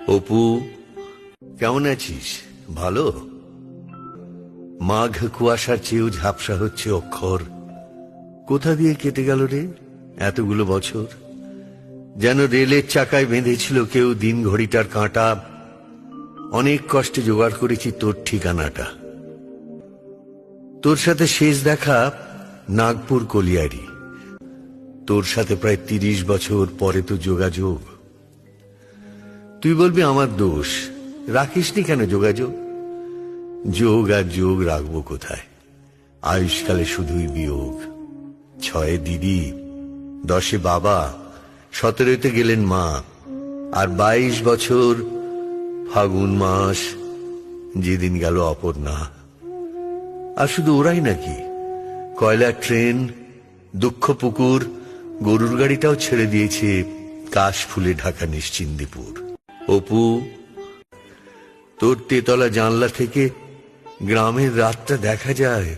অপু, কেমন আছিস? ভালো? মাঘ কুয়াশার চেয়েও ঝাপসা হচ্ছে অক্ষর। কোথা দিয়ে কেটে গেল রে এতগুলো বছর? যেন রেলের চাকায় বেঁধেছিল কেউ দিন ঘড়িটার কাঁটা। অনেক কষ্টে জোগাড় করেছি তোর ঠিকানাটা। তোর সাথে শেষ দেখা নাগপুর কলিয়ারি। তোর সাথে প্রায় 30 বছর পরে তো যোগাযোগ। তুই বলবি আমার দোষ, রাখিসনি কেন যোগাযোগ? যোগ আর যোগ রাখবো কোথায়? আয়ুষ্কালে শুধুই বিয়োগ। 6 দিদি, 10 বাবা, 17তে গেলেন মা, আর 22 বছর ফাগুন মাস যেদিন গেল অপর্ণা। আর শুধু ওরাই নাকি, কয়লার ট্রেন, দুঃখ পুকুর, গরুর গাড়িটাও ছেড়ে দিয়েছে কাশ ফুলে ঢাকা নিশ্চিন্দিপুর। অপু, তোর তেতলা জানলা থেকে গ্রামের রাতটা দেখা যায়।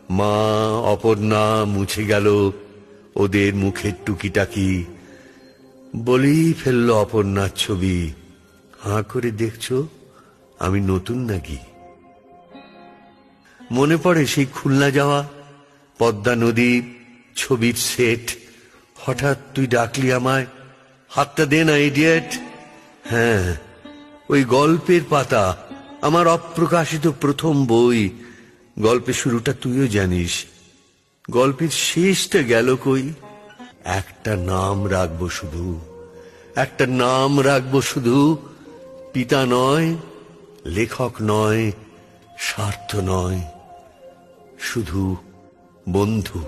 মা, অপর্ণা মুছে গেল ওদের মুখের টুকিটাকি। বলেই ফেললো অপর্ণার ছবি। হাঁ করে দেখছো আমি নতুন নাকি? মনে পড়ে সেই খুলনা যাওয়া, পদ্মা নদী, ছবির সেট। হঠাৎ তুই ডাকলি আমায়, হাতটা দে না ইডিয়েট। হ্যাঁ, ওই গল্পের পাতা, আমার অপ্রকাশিত প্রথম বই। গল্পের শুরুটা তুইও জানিস, গল্পের শেষটা গেল কই? একটা নাম রাখবো শুধু, একটা নাম রাখবো শুধু। পিতা নয়, লেখক নয়, স্বার্থ নয়, শুধু বন্ধু।